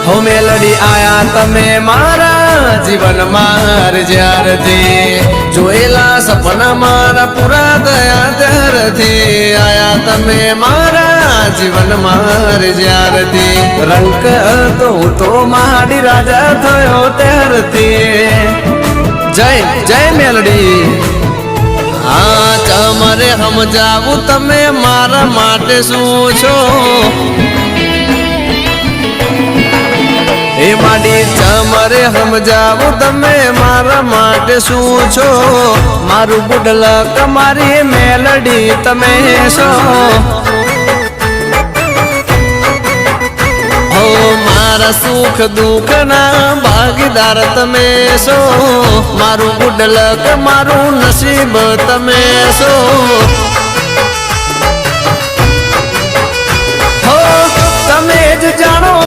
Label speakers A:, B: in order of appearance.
A: हो मेलडी आया तमे मारा जीवन मार ज्यारथी जोएला सपना मारा पूरा दया त्यारथी आया तमे मारा जीवन मार ज्यारथी रंक तो महाडी राजा थयो त्यारथी जय जय मेलडी हाँ तमरे समजावू तमे मारा माटे शुं छो ए माडी तमरे समजावू तमे मारा माटे शुं छो मारू गुडलक मारी मेलडी तमे शो हो मारा सुख दुख ना भागीदार तमे शो मारू गुडलक मारू नसीब तमे शो